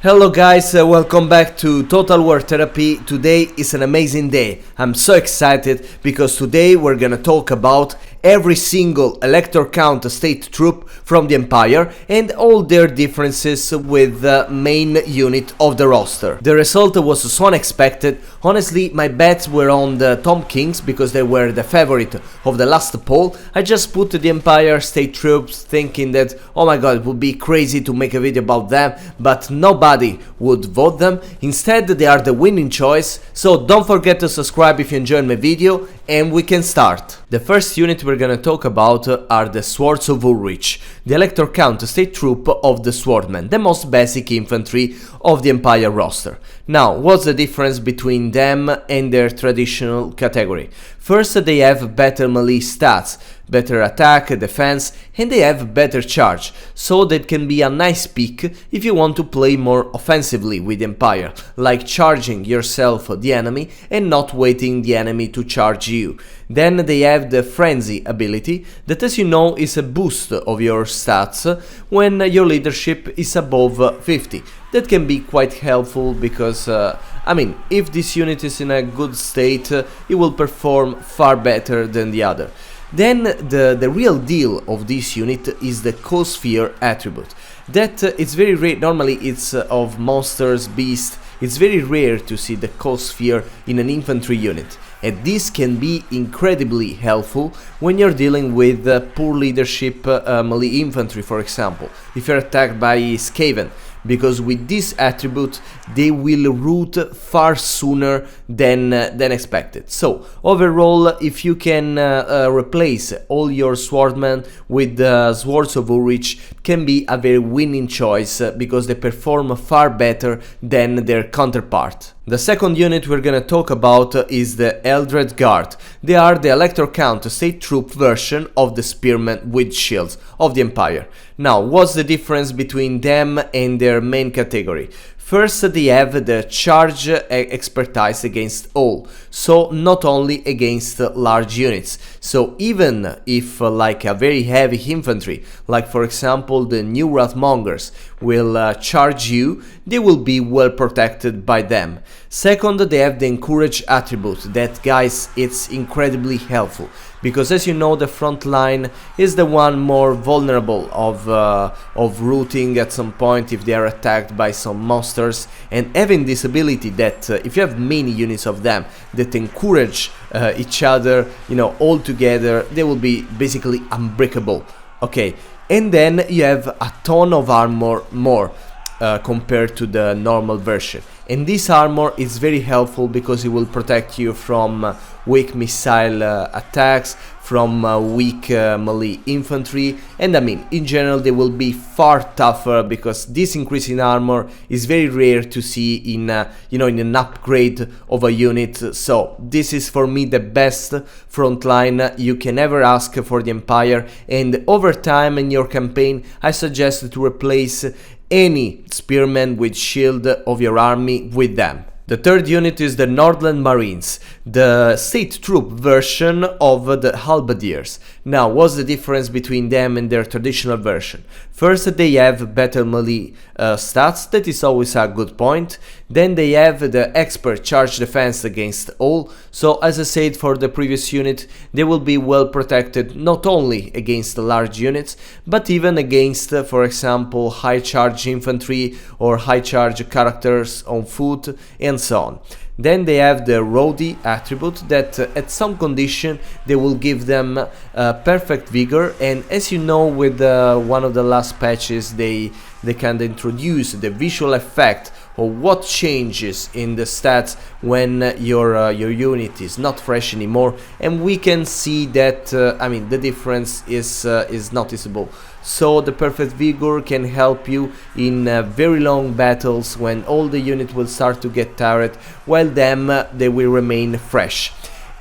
Hello guys, welcome back to Total War Therapy. Today is an amazing day. I'm so excited because today we're gonna talk about every single elector count state troop from the Empire and all their differences with the main unit of the roster. The result was so unexpected. Honestly, my bets were on the Tom Kings because they were the favorite of the last poll. I just put the Empire state troops thinking that, oh my god, it would be crazy to make a video about them, but nobody would vote them. Instead, they are the winning choice, so don't forget to subscribe if you enjoyed my video and we can start. The first unit we're gonna talk about are the Swords of Ulric, the elector count state troop of the Swordsmen, the most basic infantry of the Empire roster. Now, what's the difference between them and their traditional category? First, they have better melee stats, better attack, defense, and they have better charge, so that can be a nice pick if you want to play more offensively with Empire, like charging yourself the enemy and not waiting the enemy to charge you. Then they have the Frenzy ability, that as you know is a boost of your stats when your leadership is above 50. That can be quite helpful because, if this unit is in a good state, it will perform far better than the other. Then the real deal of this unit is the Sphere attribute. That it's very rare, normally it's of monsters, beasts, it's very rare to see the Sphere in an infantry unit. And this can be incredibly helpful when you're dealing with poor leadership melee infantry, for example, if you're attacked by Skaven, because with this attribute they will root far sooner than expected. So overall, if you can replace all your swordsmen with the Swords of Ulric, can be a very winning choice because they perform far better than their counterpart. The second unit we're gonna talk about is the Eldred Guard. They are the elector count state troop version of the Spearmen with shields of the Empire. Now, what's the difference between them and their main category? First, they have the charge expertise against all, so not only against large units. So even if like a very heavy infantry, like for example the new Wrathmongers, will charge you, they will be well protected by them. Second, they have the encourage attribute. That, guys, it's incredibly helpful because as you know, the front line is the one more vulnerable of rooting at some point if they are attacked by some monsters, and having this ability that if you have many units of them that encourage each other, all together, they will be basically unbreakable. Okay, and then you have a ton of armor more compared to the normal version, and this armor is very helpful because it will protect you from weak missile attacks, from weak melee infantry, and in general they will be far tougher because this increase in armor is very rare to see in in an upgrade of a unit. So this is for me the best frontline you can ever ask for the Empire, and over time in your campaign I suggest to replace any spearman with shield of your army with them. The third unit is the Nordland Marines, the state troop version of the Halberdiers. Now, what's the difference between them and their traditional version? First, they have better melee stats, that is always a good point. Then they have the expert charge defense against all, so as I said for the previous unit, they will be well protected not only against large units, but even against, for example, high charge infantry or high charge characters on foot and so on. Then they have the Roadie attribute that at some condition they will give them perfect vigor, and as you know, with one of the last patches they can introduce the visual effect of what changes in the stats when your unit is not fresh anymore, and we can see that the difference is noticeable. So the perfect vigor can help you in very long battles when all the unit will start to get tired, while they will remain fresh.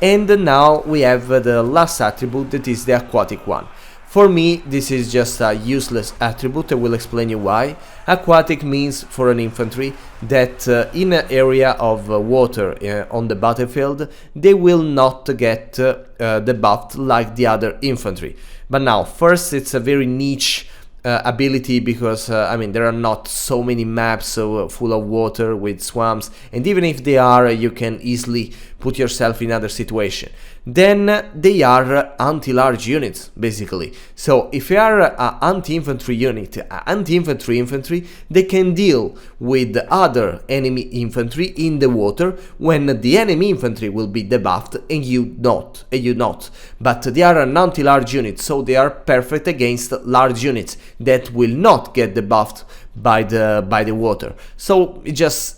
And now we have the last attribute, that is the aquatic one. For me, this is just a useless attribute. I will explain you why. Aquatic means for an infantry that in an area of water on the battlefield, they will not get debuffed like the other infantry. But now, first, it's a very niche ability, because I mean, there are not so many maps full of water with swamps, and even if they are, you can easily put yourself in other situation. Then they are anti-large units, basically. So if you are an anti-infantry unit, infantry, they can deal with other enemy infantry in the water when the enemy infantry will be debuffed and you not. But they are an anti-large unit, so they are perfect against large units that will not get debuffed by the water. So just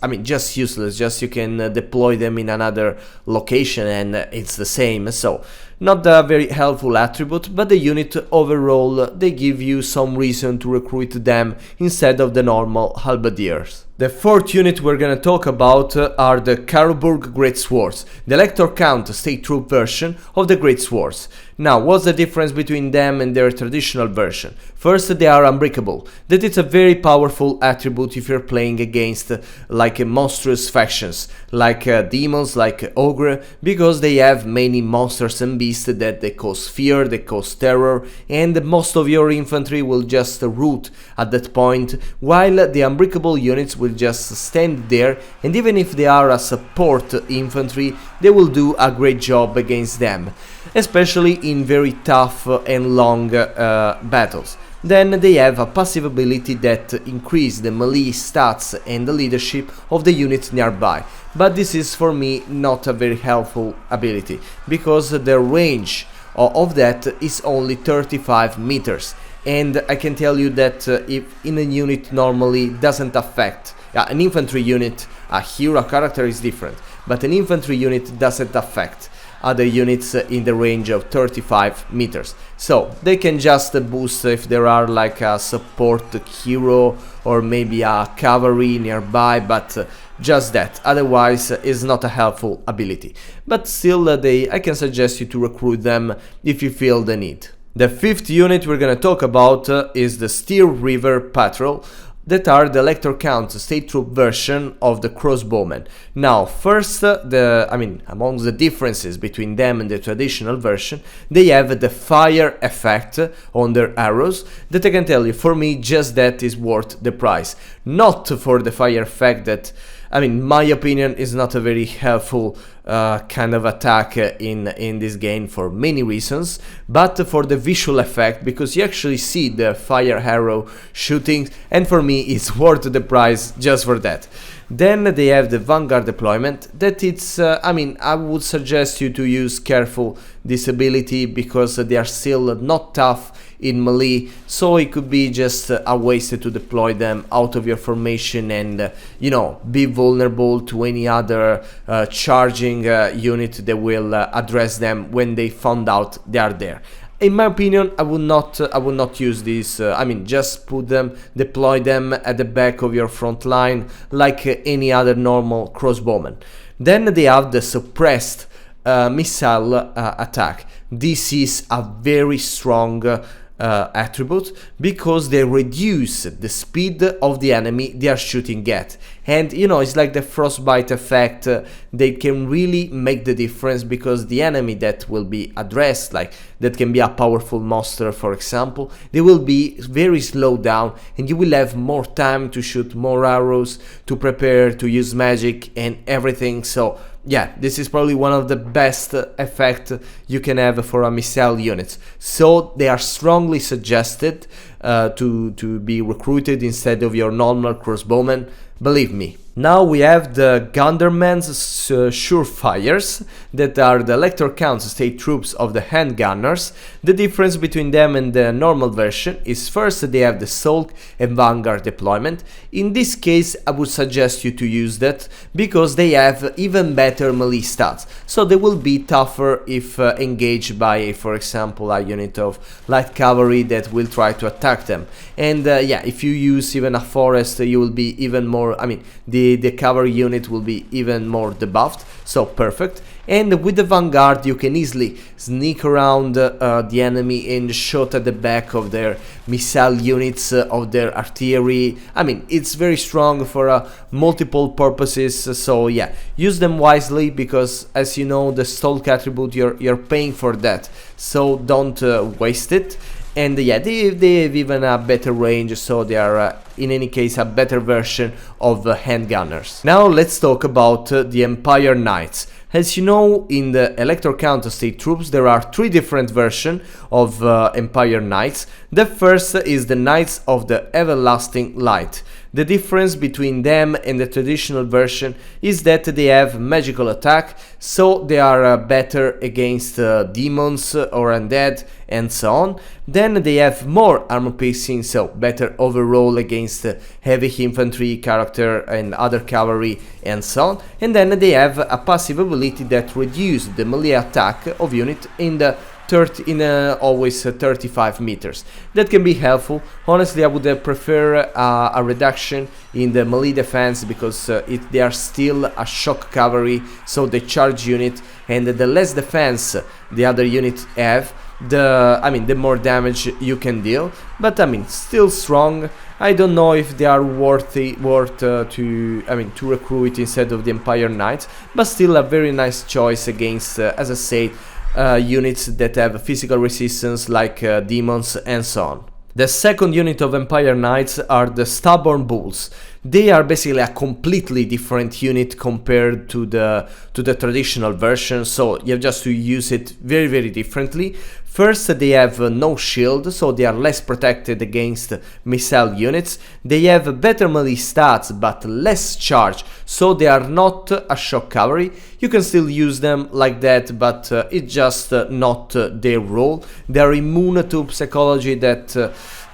useless. Just you can deploy them in another location and it's the same. So not a very helpful attribute, but the unit overall, they give you some reason to recruit them instead of the normal Halberdiers. The fourth unit we're gonna talk about are the Carroburg Greatswords, the elector count state troop version of the Greatswords. Now, what's the difference between them and their traditional version? First, they are unbreakable. That is a very powerful attribute if you're playing against like monstrous factions, like demons, like ogre, because they have many monsters and beasts that they cause fear, they cause terror, and most of your infantry will just root at that point, while the unbreakable units will just stand there, and even if they are a support infantry, they will do a great job against them, especially in very tough and long battles. Then they have a passive ability that increase the melee stats and the leadership of the unit nearby, but this is for me not a very helpful ability, because the range of that is only 35 meters, and I can tell you that if in a unit normally doesn't affect an infantry unit, a hero character is different, but an infantry unit doesn't affect other units in the range of 35 meters. So they can just boost if there are like a support hero or maybe a cavalry nearby, but just that. Otherwise is not a helpful ability. But still I can suggest you to recruit them if you feel the need. The fifth unit we're gonna talk about is the Steer River Patrol, that are the elector count state troop version of the Crossbowmen. Now, first, among the differences between them and the traditional version, they have the fire effect on their arrows, that I can tell you, for me, just that is worth the price. Not for the fire effect that, my opinion, is not a very helpful kind of attack in this game for many reasons, but for the visual effect, because you actually see the fire arrow shooting, and for me it's worth the price just for that. Then they have the Vanguard deployment, that it's, I would suggest you to use careful this ability, because they are still not tough in melee, so it could be just a waste to deploy them out of your formation and, be vulnerable to any other charging unit that will address them when they found out they are there. In my opinion, I would not use this. Just put them, deploy them at the back of your front line like any other normal crossbowman. Then they have the suppressed missile attack. This is a very strong attribute, because they reduce the speed of the enemy they are shooting at, and it's like the frostbite effect. They can really make the difference, because the enemy that will be addressed, like that can be a powerful monster for example, they will be very slowed down, and you will have more time to shoot more arrows, to prepare, to use magic and everything. So yeah, this is probably one of the best effect you can have for a missile unit. So they are strongly suggested to be recruited instead of your normal crossbowmen, believe me. Now we have the Gunderman's Surefires, that are the elector count state troops of the Handgunners. The difference between them and the normal version is, first, they have the Sulk and Vanguard deployment. In this case, I would suggest you to use that, because they have even better melee stats, so they will be tougher if engaged by, for example, a unit of light cavalry that will try to attack them. And if you use even a forest, you will be even more, the cavalry unit will be even more debuffed, so perfect. And with the Vanguard you can easily sneak around the enemy and shoot at the back of their missile units, of their artillery. It's very strong for multiple purposes, so yeah, use them wisely, because as you know, the Stalk attribute, you're paying for that, so don't waste it. and yeah, they have even a better range, so they are in any case a better version of handgunners. Now let's talk about the Empire Knights. As you know, in the Elector Counter-State troops there are 3 different versions of Empire Knights. The first is the Knights of the Everlasting Light. The difference between them and the traditional version is that they have magical attack, so they are better against demons or undead and so on. Then they have more armor piercing, so better overall against heavy infantry, character and other cavalry and so on. And then they have a passive ability that reduces the melee attack of unit in the always 35 meters. That can be helpful. Honestly, I would prefer a reduction in the melee defense, because they are still a shock cavalry, so the charge unit, and the less defense the other units have, the more damage you can deal. But still strong. I don't know if they are worth to recruit instead of the Empire Knights, but still a very nice choice against, as I say, units that have physical resistance like demons and so on. The second unit of Empire Knights are the Stubborn Bulls. They are basically a completely different unit compared to the traditional version, so you have just to use it very differently. First, they have no shield, so they are less protected against missile units. They have better melee stats but less charge, so they are not a shock cavalry. You can still use them like that, but it's just not their role. They are immune to psychology that,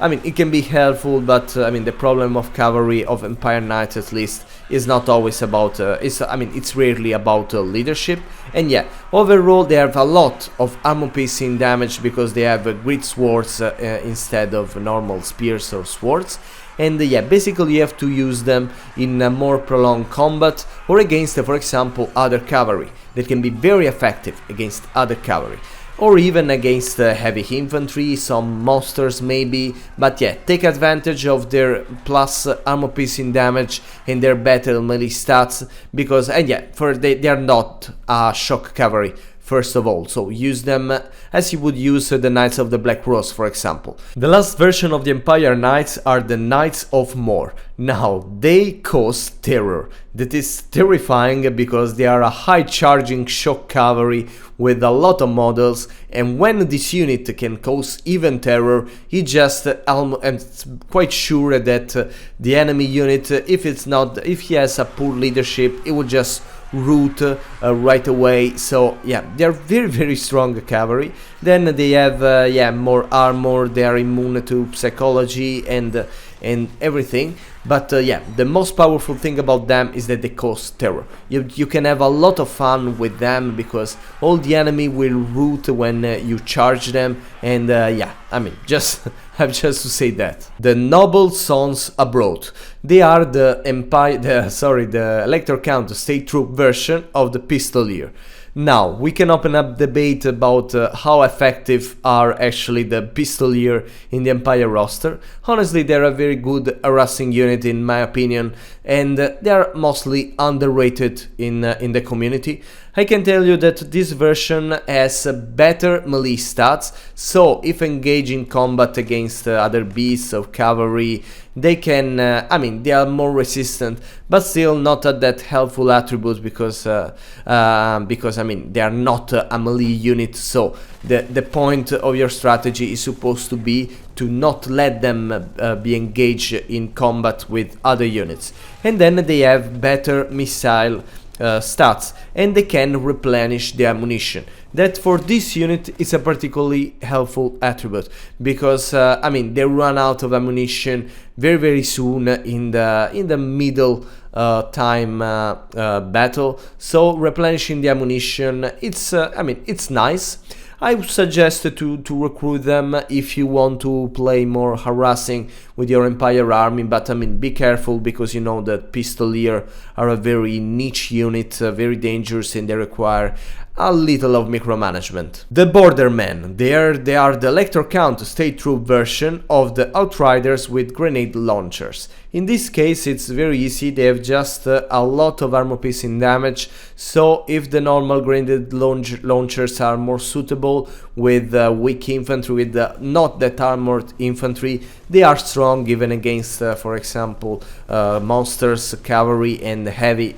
it can be helpful, but the problem of cavalry, of Empire Knights at least, is not always about, it's rarely about leadership. And yeah, overall they have a lot of armor piercing damage because they have Greatswords instead of normal spears or swords. And yeah, basically you have to use them in a more prolonged combat or against, for example, other cavalry. That can be very effective against other cavalry. Or even against heavy infantry, some monsters maybe, but yeah, take advantage of their plus armor piercing damage and their better melee stats, because, they are not shock cavalry, first of all, so use them as you would use the Knights of the Black Rose, for example. The last version of the Empire Knights are the Knights of Morr. Now, they cause terror. That is terrifying because they are a high charging shock cavalry with a lot of models, and when this unit can cause even terror, I'm quite sure that the enemy unit, if he has a poor leadership, it will just root right away. So yeah, they are very strong cavalry. Then they have more armor, they are immune to psychology and everything. But yeah, the most powerful thing about them is that they cause terror. You can have a lot of fun with them because all the enemy will root when you charge them, and yeah, just have just to say that. The Noble Sons Abroad. They are the Elector Count State Troop version of the Pistolier. Now, we can open up debate about how effective are actually the Pistolier in the Empire roster. Honestly, they're a very good harassing unit in my opinion, and they are mostly underrated in the community. I can tell you that this version has better melee stats, so if engaging combat against other beasts or cavalry, they can, they are more resistant, but still not that helpful attribute because they are not a melee unit. So the point of your strategy is supposed to be to not let them be engaged in combat with other units. And then they have better missile stats, and they can replenish the ammunition. That for this unit is a particularly helpful attribute because they run out of ammunition very soon in the middle time battle. So replenishing the ammunition, it's nice. I would suggest to recruit them if you want to play more harassing with your Empire army, but be careful because you know that Pistolier are a very niche unit, very dangerous, and they require a little of micromanagement. The Bordermen, they are the elector count state troop version of the Outriders with grenade launchers. In this case it's very easy, they have just a lot of armor piercing damage, so if the normal grenade launchers are more suitable with weak infantry, with not that armored infantry, they are strong even against for example monsters, cavalry and heavy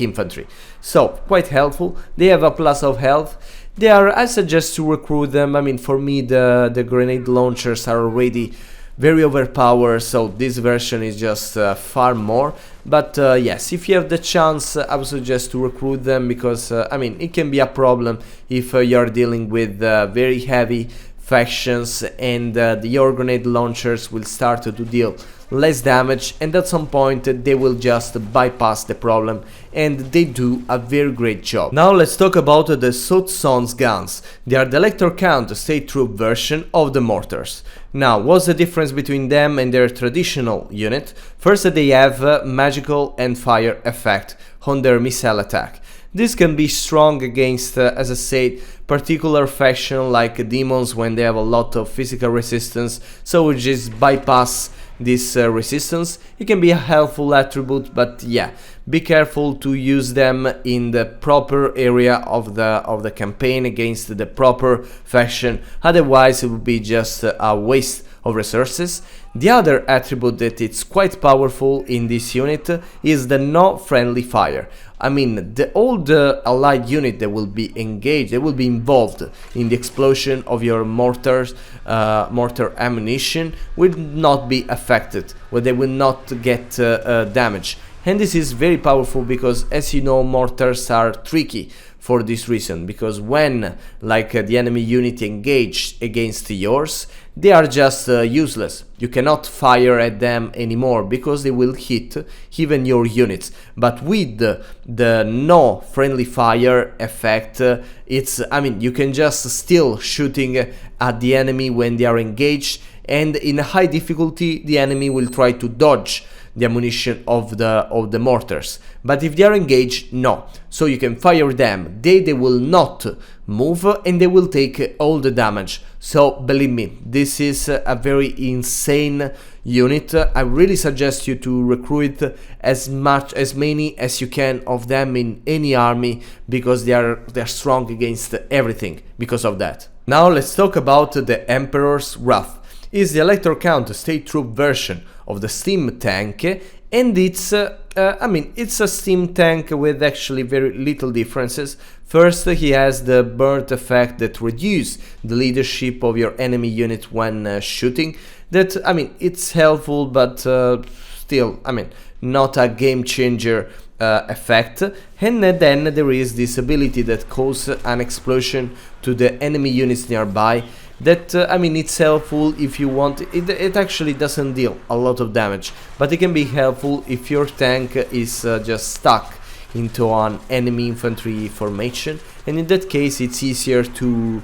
infantry. So quite helpful. They have a plus of health. I suggest to recruit them. I mean, for me the grenade launchers are already very overpowered, so this version is just far more. But yes, if you have the chance, I would suggest to recruit them, because I mean, it can be a problem if you're dealing with very heavy factions, and your grenade launchers will start to deal less damage, and at some point they will just bypass the problem, and they do a very great job. Now let's talk about the Sootson's guns. They are the elector count state troop version of the Mortars. Now, what's the difference between them and their traditional unit? First, they have magical and fire effect on their missile attack. This can be strong against, as I said, particular faction like demons when they have a lot of physical resistance, so we just bypass this resistance. It can be a helpful attribute, but yeah, be careful to use them in the proper area of the campaign against the proper faction, otherwise it would be just a waste of resources. The other attribute that it's quite powerful in this unit is the no friendly fire. I mean, all the allied unit that will be engaged, they will be involved in the explosion of your mortar ammunition will not be affected, where they will not get damage. And this is very powerful because, as you know, mortars are tricky for this reason, because when the enemy unit engaged against yours, they are just useless. You cannot fire at them anymore because they will hit even your units. But with the no friendly fire effect, I mean, you can just still shooting at the enemy when they are engaged, and in a high difficulty the enemy will try to dodge the ammunition of the mortars, but if they are engaged, no. So you can fire them, they will not move, and they will take all the damage. So believe me, this is a very insane unit. I really suggest you to recruit as many as you can of them in any army, because they're strong against everything because of that. Now let's talk about the Emperor's Wrath. Is the elector count state troop version of the steam tank, and it's I mean, it's a steam tank with actually very little differences. First, he has the burnt effect that reduces the leadership of your enemy unit when shooting. That, I mean, it's helpful, but still, I mean, not a game changer effect. And then there is this ability that causes an explosion to the enemy units nearby. That, I mean, it's helpful if you want. It actually doesn't deal a lot of damage, but it can be helpful if your tank is just stuck into an enemy infantry formation, and in that case it's easier to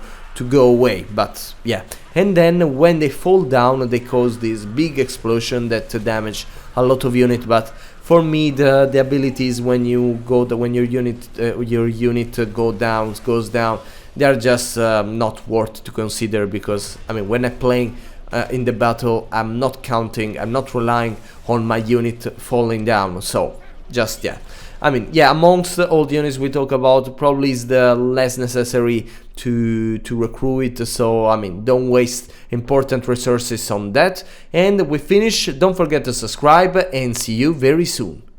go away. But yeah, and then when they fall down, they cause this big explosion that damage a lot of unit. But for me, the ability is when your unit goes down, they are just not worth to consider, because I mean, when I'm playing in the battle, I'm not relying on my unit falling down. So just, yeah, I mean, yeah, amongst all the units we talk about, probably is the less necessary to recruit. So I mean, don't waste important resources on that. And we finish. Don't forget to subscribe, and see you very soon.